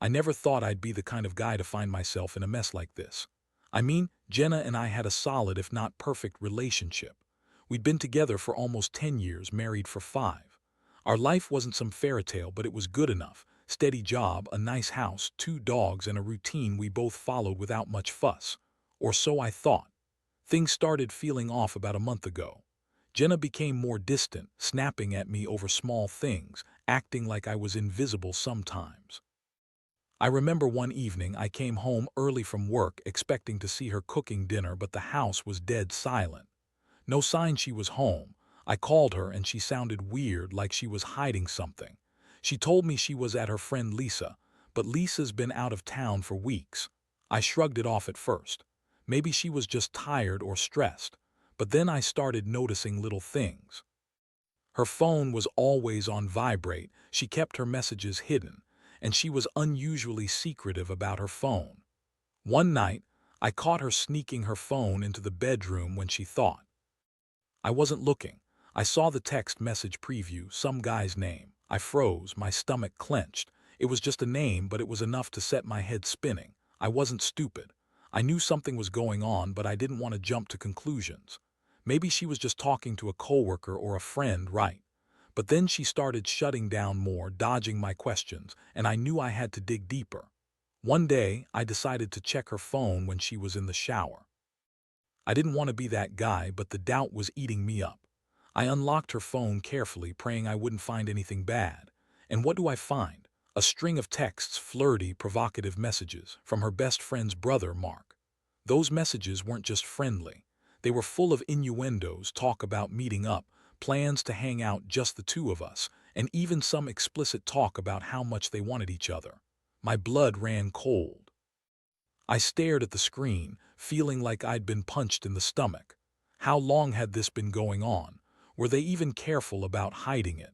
I never thought I'd be the kind of guy to find myself in a mess like this. I mean, Jenna and I had a solid, if not perfect, relationship. We'd been together for almost 10 years, married for 5. Our life wasn't some fairy tale, but it was good enough. Steady job, a nice house, 2 dogs, and a routine we both followed without much fuss. Or so I thought. Things started feeling off about a month ago. Jenna became more distant, snapping at me over small things, acting like I was invisible sometimes. I remember one evening I came home early from work expecting to see her cooking dinner, but the house was dead silent. No sign she was home. I called her and she sounded weird, like she was hiding something. She told me she was at her friend Lisa, but Lisa's been out of town for weeks. I shrugged it off at first. Maybe she was just tired or stressed. But then I started noticing little things. Her phone was always on vibrate, she kept her messages hidden, and she was unusually secretive about her phone. One night, I caught her sneaking her phone into the bedroom when she thought. I wasn't looking. I saw the text message preview, some guy's name. I froze, my stomach clenched. It was just a name, but it was enough to set my head spinning. I wasn't stupid. I knew something was going on, but I didn't want to jump to conclusions. Maybe she was just talking to a coworker or a friend, right? But then she started shutting down more, dodging my questions, and I knew I had to dig deeper. One day, I decided to check her phone when she was in the shower. I didn't want to be that guy, but the doubt was eating me up. I unlocked her phone carefully, praying I wouldn't find anything bad. And what do I find? A string of texts, flirty, provocative messages from her best friend's brother, Mark. Those messages weren't just friendly. They were full of innuendos, talk about meeting up, plans to hang out just the two of us, and even some explicit talk about how much they wanted each other. My blood ran cold. I stared at the screen, feeling like I'd been punched in the stomach. How long had this been going on? Were they even careful about hiding it?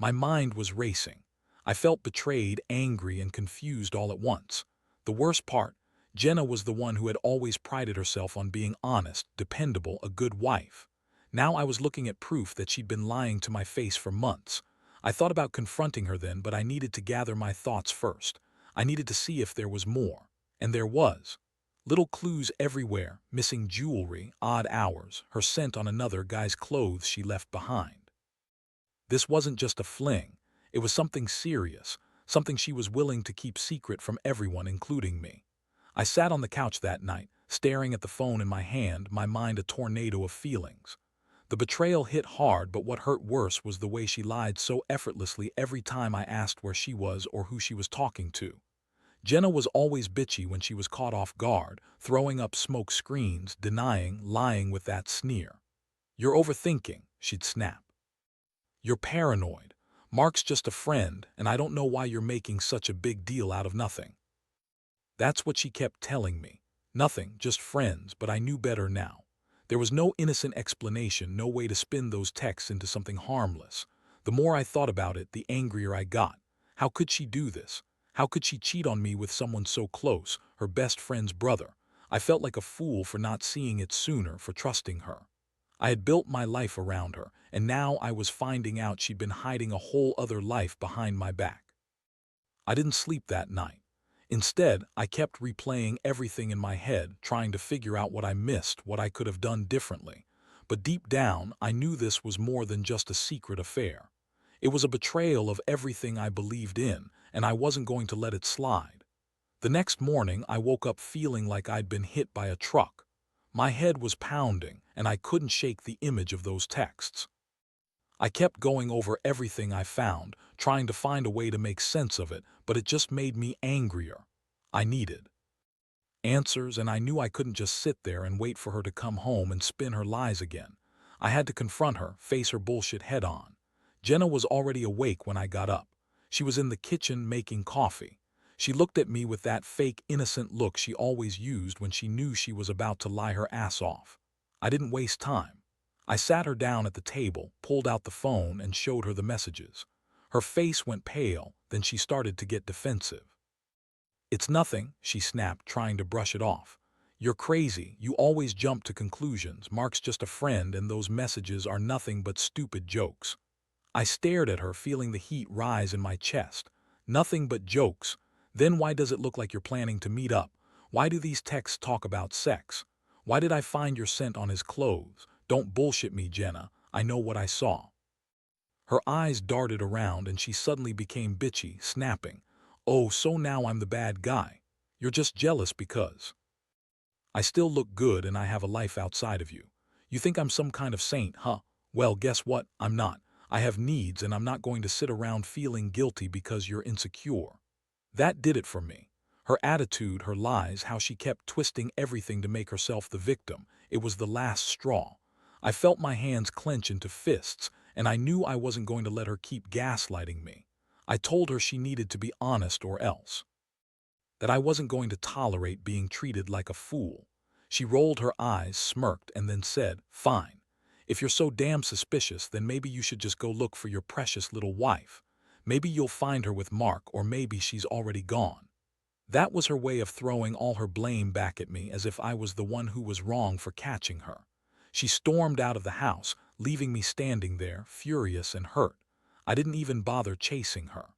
My mind was racing. I felt betrayed, angry, and confused all at once. The worst part, Jenna was the one who had always prided herself on being honest, dependable, a good wife. Now I was looking at proof that she'd been lying to my face for months. I thought about confronting her then, but I needed to gather my thoughts first. I needed to see if there was more. And there was. Little clues everywhere, missing jewelry, odd hours, her scent on another guy's clothes she left behind. This wasn't just a fling. It was something serious, something she was willing to keep secret from everyone, including me. I sat on the couch that night, staring at the phone in my hand, my mind a tornado of feelings. The betrayal hit hard, but what hurt worse was the way she lied so effortlessly every time I asked where she was or who she was talking to. Jenna was always bitchy when she was caught off guard, throwing up smoke screens, denying, lying with that sneer. "You're overthinking," she'd snap. "You're paranoid. Mark's just a friend, and I don't know why you're making such a big deal out of nothing." That's what she kept telling me. Nothing, just friends, but I knew better now. There was no innocent explanation, no way to spin those texts into something harmless. The more I thought about it, the angrier I got. How could she do this? How could she cheat on me with someone so close, her best friend's brother? I felt like a fool for not seeing it sooner, for trusting her. I had built my life around her, and now I was finding out she'd been hiding a whole other life behind my back. I didn't sleep that night. Instead, I kept replaying everything in my head, trying to figure out what I missed, what I could have done differently. But deep down, I knew this was more than just a secret affair. It was a betrayal of everything I believed in, and I wasn't going to let it slide. The next morning, I woke up feeling like I'd been hit by a truck. My head was pounding, and I couldn't shake the image of those texts. I kept going over everything I found, trying to find a way to make sense of it, but it just made me angrier. I needed answers, and I knew I couldn't just sit there and wait for her to come home and spin her lies again. I had to confront her, face her bullshit head on. Jenna was already awake when I got up. She was in the kitchen making coffee. She looked at me with that fake, innocent look she always used when she knew she was about to lie her ass off. I didn't waste time. I sat her down at the table, pulled out the phone, and showed her the messages. Her face went pale, then she started to get defensive. "It's nothing," she snapped, trying to brush it off. "You're crazy. You always jump to conclusions. Mark's just a friend, and those messages are nothing but stupid jokes." I stared at her, feeling the heat rise in my chest. Nothing but jokes. Then why does it look like you're planning to meet up? Why do these texts talk about sex? Why did I find your scent on his clothes? Don't bullshit me, Jenna. I know what I saw." Her eyes darted around and she suddenly became bitchy, snapping, "Oh, so now I'm the bad guy. You're just jealous because I still look good and I have a life outside of you. You think I'm some kind of saint, huh? Well, guess what? I'm not. I have needs and I'm not going to sit around feeling guilty because you're insecure." That did it for me. Her attitude, her lies, how she kept twisting everything to make herself the victim. It was the last straw. I felt my hands clench into fists, and I knew I wasn't going to let her keep gaslighting me. I told her she needed to be honest or else, that I wasn't going to tolerate being treated like a fool. She rolled her eyes, smirked, and then said, "Fine. If you're so damn suspicious, then maybe you should just go look for your precious little wife. Maybe you'll find her with Mark, or maybe she's already gone." That was her way of throwing all her blame back at me, as if I was the one who was wrong for catching her. She stormed out of the house, leaving me standing there, furious and hurt. I didn't even bother chasing her.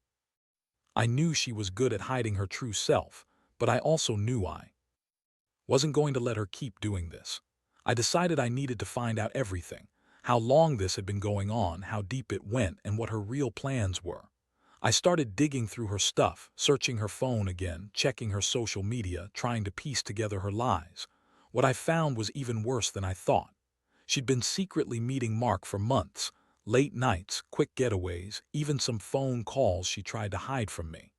I knew she was good at hiding her true self, but I also knew I wasn't going to let her keep doing this. I decided I needed to find out everything, how long this had been going on, how deep it went, and what her real plans were. I started digging through her stuff, searching her phone again, checking her social media, trying to piece together her lies. What I found was even worse than I thought. She'd been secretly meeting Mark for months, late nights, quick getaways, even some phone calls she tried to hide from me.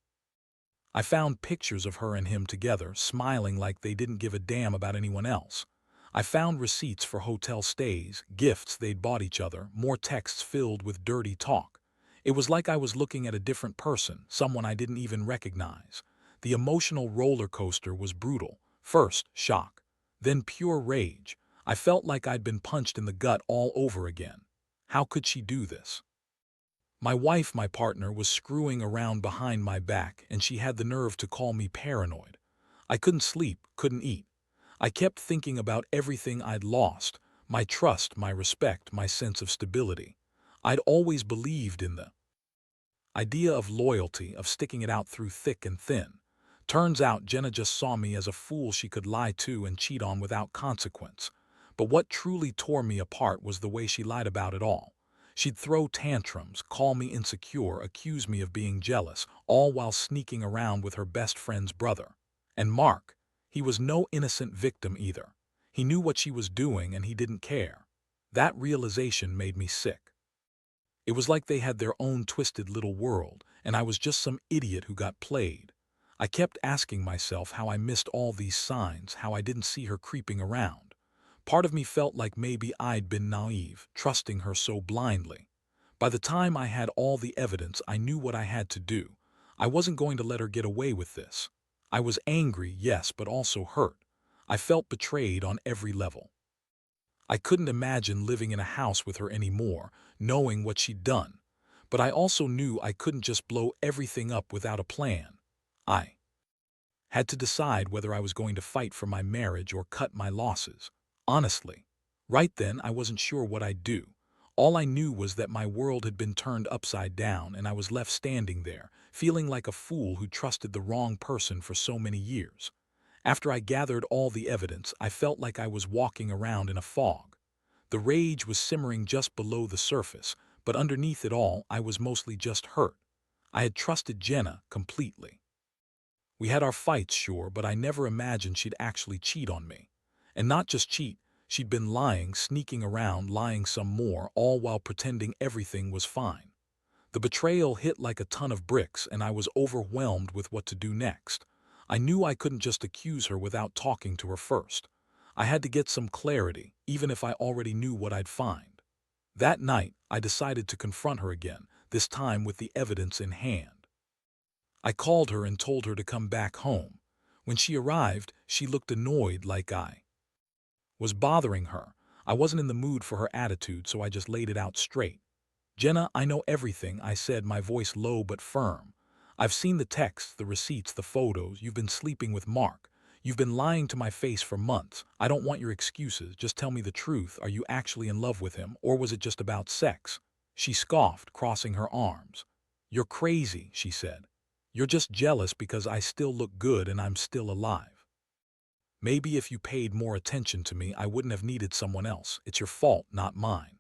I found pictures of her and him together, smiling like they didn't give a damn about anyone else. I found receipts for hotel stays, gifts they'd bought each other, more texts filled with dirty talk. It was like I was looking at a different person, someone I didn't even recognize. The emotional roller coaster was brutal. First, shock. Then pure rage. I felt like I'd been punched in the gut all over again. How could she do this? My wife, my partner, was screwing around behind my back, and she had the nerve to call me paranoid. I couldn't sleep, couldn't eat. I kept thinking about everything I'd lost, my trust, my respect, my sense of stability. I'd always believed in the idea of loyalty, of sticking it out through thick and thin. Turns out Jenna just saw me as a fool she could lie to and cheat on without consequence. But what truly tore me apart was the way she lied about it all. She'd throw tantrums, call me insecure, accuse me of being jealous, all while sneaking around with her best friend's brother. And Mark, he was no innocent victim either. He knew what she was doing and he didn't care. That realization made me sick. It was like they had their own twisted little world, and I was just some idiot who got played. I kept asking myself how I missed all these signs, how I didn't see her creeping around. Part of me felt like maybe I'd been naive, trusting her so blindly. By the time I had all the evidence, I knew what I had to do. I wasn't going to let her get away with this. I was angry, yes, but also hurt. I felt betrayed on every level. I couldn't imagine living in a house with her anymore, knowing what she'd done. But I also knew I couldn't just blow everything up without a plan. I had to decide whether I was going to fight for my marriage or cut my losses. Honestly, right then I wasn't sure what I'd do. All I knew was that my world had been turned upside down and I was left standing there, feeling like a fool who trusted the wrong person for so many years. After I gathered all the evidence, I felt like I was walking around in a fog. The rage was simmering just below the surface, but underneath it all, I was mostly just hurt. I had trusted Jenna completely. We had our fights, sure, but I never imagined she'd actually cheat on me. And not just cheat, she'd been lying, sneaking around, lying some more, all while pretending everything was fine. The betrayal hit like a ton of bricks, and I was overwhelmed with what to do next. I knew I couldn't just accuse her without talking to her first. I had to get some clarity, even if I already knew what I'd find. That night, I decided to confront her again, this time with the evidence in hand. I called her and told her to come back home. When she arrived, she looked annoyed, like I was bothering her. I wasn't in the mood for her attitude, so I just laid it out straight. "Jenna, I know everything," I said, my voice low but firm. "I've seen the texts, the receipts, the photos. You've been sleeping with Mark. You've been lying to my face for months. I don't want your excuses. Just tell me the truth. Are you actually in love with him, or was it just about sex?" She scoffed, crossing her arms. "You're crazy," she said. You're just jealous because I still look good and I'm still alive. Maybe if you paid more attention to me, I wouldn't have needed someone else. It's your fault, not mine.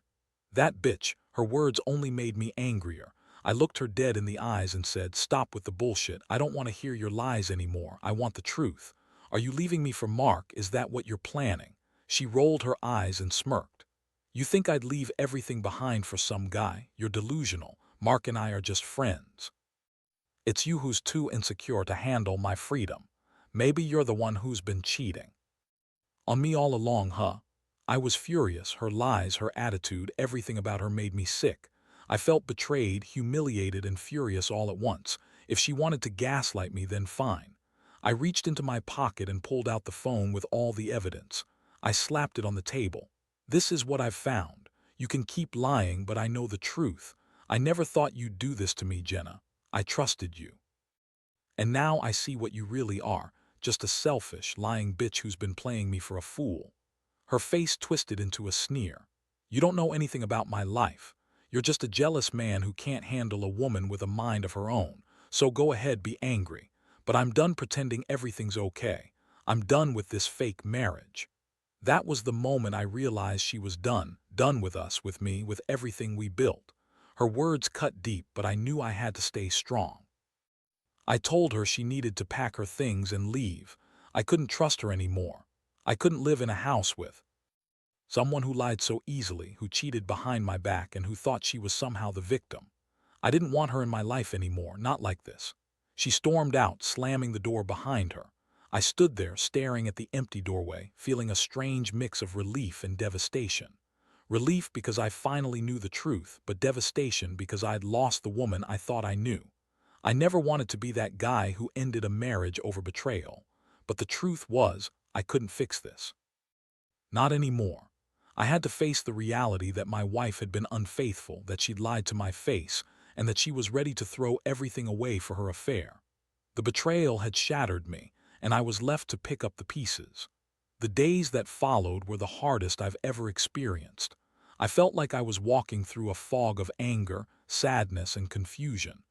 That bitch, her words only made me angrier. I looked her dead in the eyes and said, "Stop with the bullshit. I don't want to hear your lies anymore. I want the truth. Are you leaving me for Mark? Is that what you're planning?" She rolled her eyes and smirked. "You think I'd leave everything behind for some guy? You're delusional. Mark and I are just friends. It's you who's too insecure to handle my freedom. Maybe you're the one who's been cheating on me all along, huh?" I was furious. Her lies, her attitude, everything about her made me sick. I felt betrayed, humiliated, and furious all at once. If she wanted to gaslight me, then fine. I reached into my pocket and pulled out the phone with all the evidence. I slapped it on the table. "This is what I've found. You can keep lying, but I know the truth. I never thought you'd do this to me, Jenna. I trusted you. And now I see what you really are, just a selfish, lying bitch who's been playing me for a fool." Her face twisted into a sneer. "You don't know anything about my life. You're just a jealous man who can't handle a woman with a mind of her own. So go ahead, be angry. But I'm done pretending everything's okay. I'm done with this fake marriage." That was the moment I realized she was done with us, with me, with everything we built. Her words cut deep, but I knew I had to stay strong. I told her she needed to pack her things and leave. I couldn't trust her anymore. I couldn't live in a house with someone who lied so easily, who cheated behind my back, and who thought she was somehow the victim. I didn't want her in my life anymore, not like this. She stormed out, slamming the door behind her. I stood there, staring at the empty doorway, feeling a strange mix of relief and devastation. Relief because I finally knew the truth, but devastation because I'd lost the woman I thought I knew. I never wanted to be that guy who ended a marriage over betrayal. But the truth was, I couldn't fix this. Not anymore. I had to face the reality that my wife had been unfaithful, that she'd lied to my face, and that she was ready to throw everything away for her affair. The betrayal had shattered me, and I was left to pick up the pieces. The days that followed were the hardest I've ever experienced. I felt like I was walking through a fog of anger, sadness, and confusion.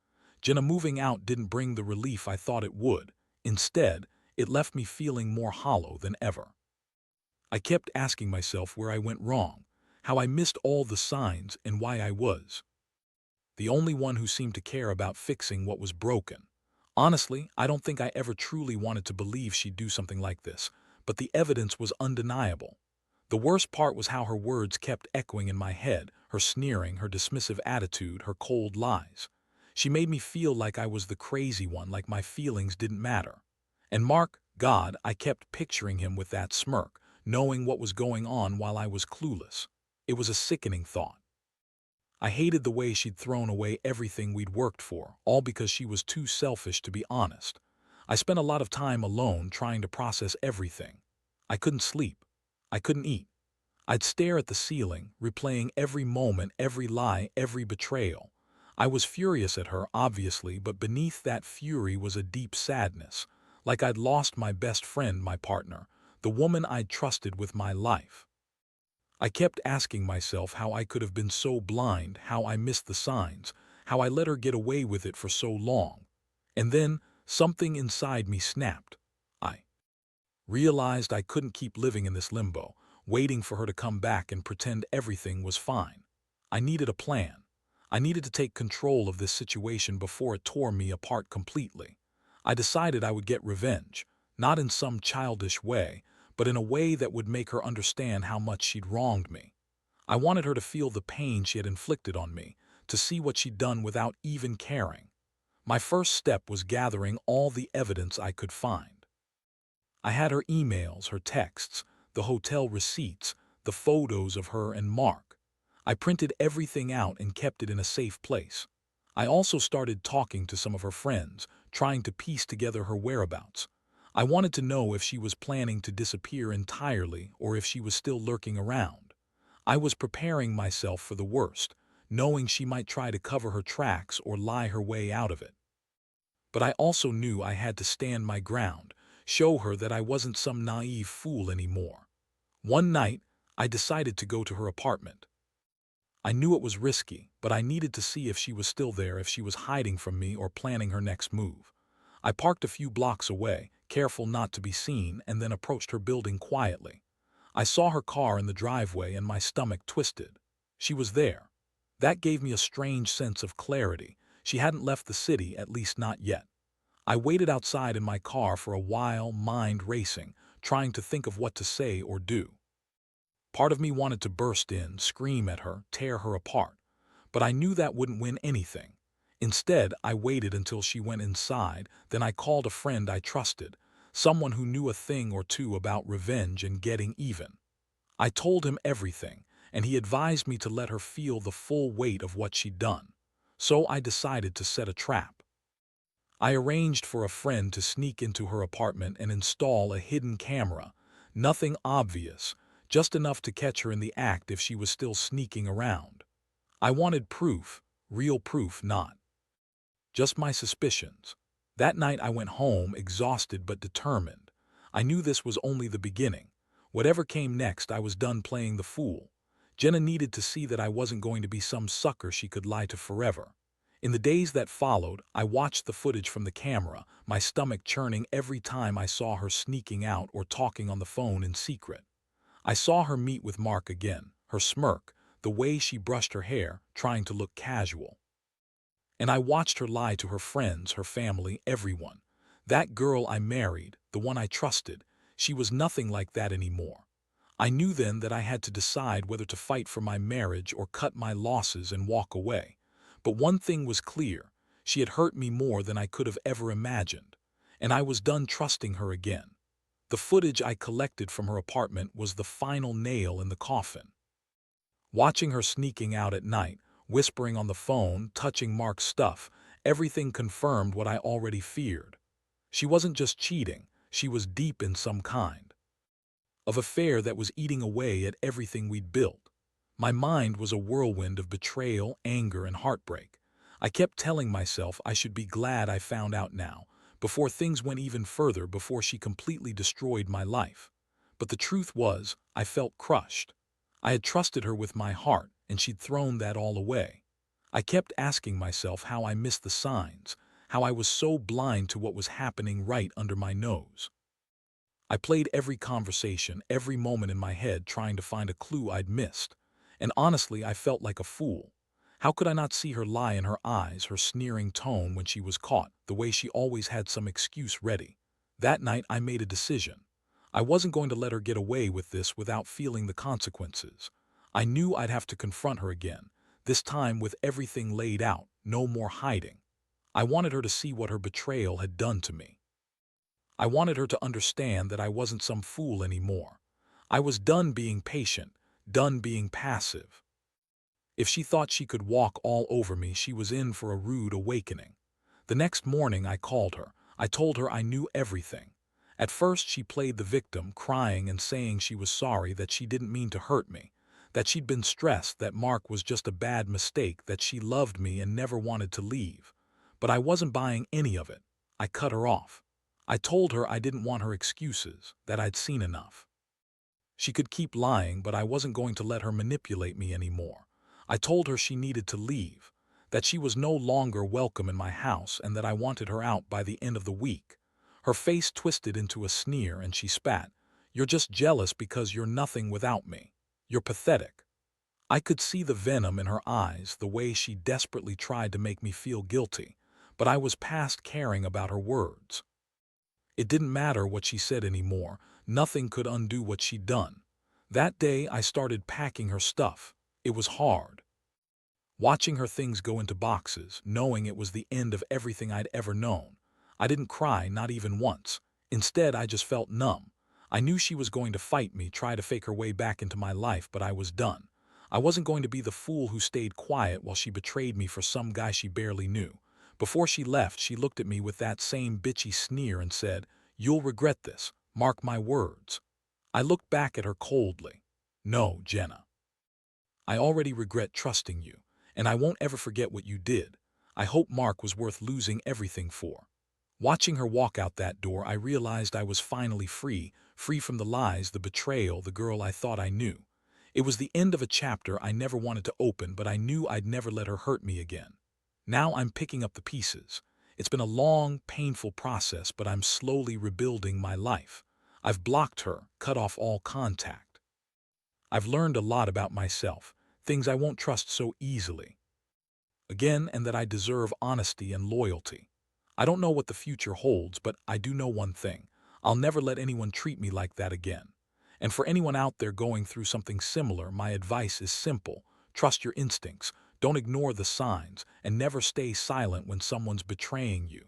Jenna moving out didn't bring the relief I thought it would. Instead, it left me feeling more hollow than ever. I kept asking myself where I went wrong, how I missed all the signs, and why I was the only one who seemed to care about fixing what was broken. Honestly, I don't think I ever truly wanted to believe she'd do something like this, but the evidence was undeniable. The worst part was how her words kept echoing in my head, her sneering, her dismissive attitude, her cold lies. She made me feel like I was the crazy one, like my feelings didn't matter. And Mark, God, I kept picturing him with that smirk, knowing what was going on while I was clueless. It was a sickening thought. I hated the way she'd thrown away everything we'd worked for, all because she was too selfish to be honest. I spent a lot of time alone trying to process everything. I couldn't sleep. I couldn't eat. I'd stare at the ceiling, replaying every moment, every lie, every betrayal. I was furious at her, obviously, but beneath that fury was a deep sadness, like I'd lost my best friend, my partner, the woman I'd trusted with my life. I kept asking myself how I could have been so blind, how I missed the signs, how I let her get away with it for so long. And then, something inside me snapped. I realized I couldn't keep living in this limbo, waiting for her to come back and pretend everything was fine. I needed a plan. I needed to take control of this situation before it tore me apart completely. I decided I would get revenge, not in some childish way, but in a way that would make her understand how much she'd wronged me. I wanted her to feel the pain she had inflicted on me, to see what she'd done without even caring. My first step was gathering all the evidence I could find. I had her emails, her texts, the hotel receipts, the photos of her and Mark. I printed everything out and kept it in a safe place. I also started talking to some of her friends, trying to piece together her whereabouts. I wanted to know if she was planning to disappear entirely or if she was still lurking around. I was preparing myself for the worst, knowing she might try to cover her tracks or lie her way out of it. But I also knew I had to stand my ground, show her that I wasn't some naive fool anymore. One night, I decided to go to her apartment. I knew it was risky, but I needed to see if she was still there, if she was hiding from me or planning her next move. I parked a few blocks away, careful not to be seen, and then approached her building quietly. I saw her car in the driveway and my stomach twisted. She was there. That gave me a strange sense of clarity. She hadn't left the city, at least not yet. I waited outside in my car for a while, mind racing, trying to think of what to say or do. Part of me wanted to burst in, scream at her, tear her apart, but I knew that wouldn't win anything. Instead, I waited until she went inside, then I called a friend I trusted, someone who knew a thing or two about revenge and getting even. I told him everything, and he advised me to let her feel the full weight of what she'd done. So I decided to set a trap. I arranged for a friend to sneak into her apartment and install a hidden camera. Nothing obvious, just enough to catch her in the act if she was still sneaking around. I wanted proof, real proof, not just my suspicions. That night I went home exhausted but determined. I knew this was only the beginning. Whatever came next, I was done playing the fool. Jenna needed to see that I wasn't going to be some sucker she could lie to forever. In the days that followed, I watched the footage from the camera, my stomach churning every time I saw her sneaking out or talking on the phone in secret. I saw her meet with Mark again, her smirk, the way she brushed her hair, trying to look casual. And I watched her lie to her friends, her family, everyone. That girl I married, the one I trusted, she was nothing like that anymore. I knew then that I had to decide whether to fight for my marriage or cut my losses and walk away. But one thing was clear, she had hurt me more than I could have ever imagined, and I was done trusting her again. The footage I collected from her apartment was the final nail in the coffin. Watching her sneaking out at night, whispering on the phone, touching Mark's stuff, everything confirmed what I already feared. She wasn't just cheating, she was deep in some kind of affair that was eating away at everything we'd built. My mind was a whirlwind of betrayal, anger, and heartbreak. I kept telling myself I should be glad I found out now, before things went even further, before she completely destroyed my life. But the truth was, I felt crushed. I had trusted her with my heart, and she'd thrown that all away. I kept asking myself how I missed the signs, how I was so blind to what was happening right under my nose. I played every conversation, every moment in my head, trying to find a clue I'd missed. And honestly, I felt like a fool. How could I not see her lie in her eyes, her sneering tone when she was caught, the way she always had some excuse ready? That night, I made a decision. I wasn't going to let her get away with this without feeling the consequences. I knew I'd have to confront her again, this time with everything laid out, no more hiding. I wanted her to see what her betrayal had done to me. I wanted her to understand that I wasn't some fool anymore. I was done being patient, done being passive. If she thought she could walk all over me, she was in for a rude awakening. The next morning I called her. I told her I knew everything. At first she played the victim, crying and saying she was sorry, that she didn't mean to hurt me, that she'd been stressed, that Mark was just a bad mistake, that she loved me and never wanted to leave. But I wasn't buying any of it. I cut her off. I told her I didn't want her excuses, that I'd seen enough. She could keep lying, but I wasn't going to let her manipulate me anymore. I told her she needed to leave, that she was no longer welcome in my house, and that I wanted her out by the end of the week. Her face twisted into a sneer and she spat. "You're just jealous because you're nothing without me. You're pathetic." I could see the venom in her eyes, the way she desperately tried to make me feel guilty, but I was past caring about her words. It didn't matter what she said anymore. Nothing could undo what she'd done. That day I started packing her stuff. It was hard. Watching her things go into boxes, knowing it was the end of everything I'd ever known. I didn't cry, not even once. Instead, I just felt numb. I knew she was going to fight me, try to fake her way back into my life, but I was done. I wasn't going to be the fool who stayed quiet while she betrayed me for some guy she barely knew. Before she left, she looked at me with that same bitchy sneer and said, "You'll regret this. Mark my words." I looked back at her coldly. "No, Jenna. I already regret trusting you, and I won't ever forget what you did. I hope Mark was worth losing everything for." Watching her walk out that door, I realized I was finally free, free from the lies, the betrayal, the girl I thought I knew. It was the end of a chapter I never wanted to open, but I knew I'd never let her hurt me again. Now I'm picking up the pieces. It's been a long, painful process, but I'm slowly rebuilding my life. I've blocked her, cut off all contact. I've learned a lot about myself, things I won't trust so easily again, and that I deserve honesty and loyalty. I don't know what the future holds, but I do know one thing. I'll never let anyone treat me like that again. And for anyone out there going through something similar, my advice is simple. Trust your instincts, don't ignore the signs, and never stay silent when someone's betraying you.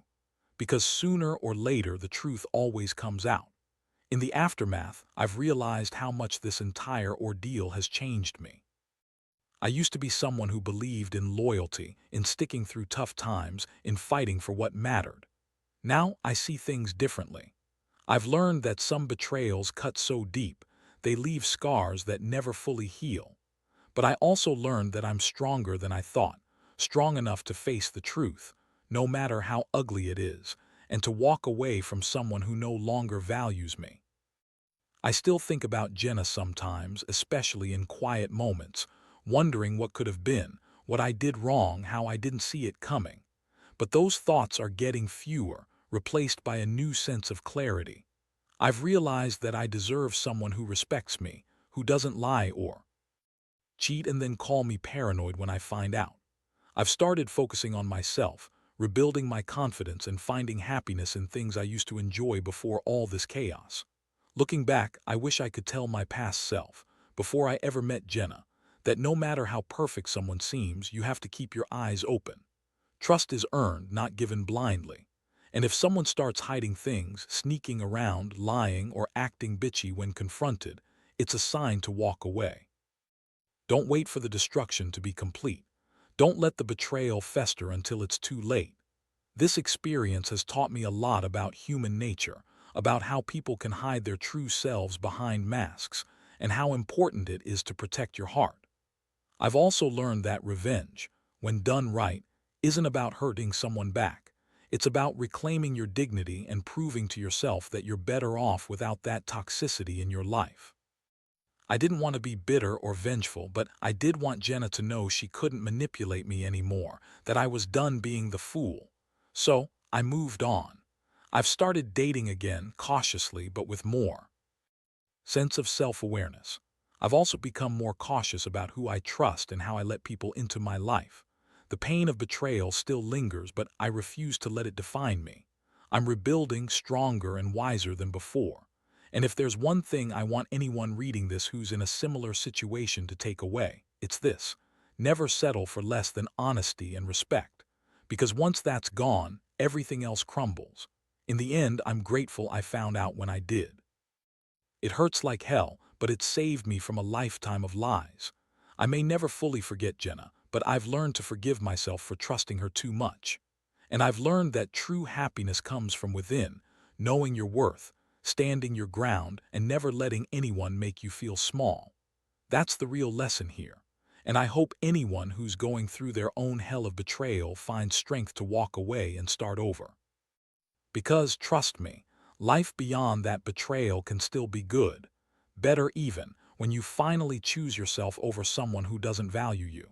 Because sooner or later, the truth always comes out. In the aftermath, I've realized how much this entire ordeal has changed me. I used to be someone who believed in loyalty, in sticking through tough times, in fighting for what mattered. Now I see things differently. I've learned that some betrayals cut so deep, they leave scars that never fully heal. But I also learned that I'm stronger than I thought, strong enough to face the truth, no matter how ugly it is, and to walk away from someone who no longer values me. I still think about Jenna sometimes, especially in quiet moments, wondering what could have been, what I did wrong, how I didn't see it coming. But those thoughts are getting fewer, replaced by a new sense of clarity. I've realized that I deserve someone who respects me, who doesn't lie or cheat and then call me paranoid when I find out. I've started focusing on myself, rebuilding my confidence and finding happiness in things I used to enjoy before all this chaos. Looking back, I wish I could tell my past self, before I ever met Jenna, that no matter how perfect someone seems, you have to keep your eyes open. Trust is earned, not given blindly. And if someone starts hiding things, sneaking around, lying, or acting bitchy when confronted, it's a sign to walk away. Don't wait for the destruction to be complete. Don't let the betrayal fester until it's too late. This experience has taught me a lot about human nature, about how people can hide their true selves behind masks, and how important it is to protect your heart. I've also learned that revenge, when done right, isn't about hurting someone back. It's about reclaiming your dignity and proving to yourself that you're better off without that toxicity in your life. I didn't want to be bitter or vengeful, but I did want Jenna to know she couldn't manipulate me anymore, that I was done being the fool. So, I moved on. I've started dating again, cautiously, but with more sense of self-awareness. I've also become more cautious about who I trust and how I let people into my life. The pain of betrayal still lingers, but I refuse to let it define me. I'm rebuilding stronger and wiser than before. And if there's one thing I want anyone reading this who's in a similar situation to take away, it's this: never settle for less than honesty and respect. Because once that's gone, everything else crumbles. In the end, I'm grateful I found out when I did. It hurts like hell, but it saved me from a lifetime of lies. I may never fully forget Jenna, but I've learned to forgive myself for trusting her too much. And I've learned that true happiness comes from within, knowing your worth, standing your ground, and never letting anyone make you feel small. That's the real lesson here. And I hope anyone who's going through their own hell of betrayal finds strength to walk away and start over. Because, trust me, life beyond that betrayal can still be good, better even, when you finally choose yourself over someone who doesn't value you.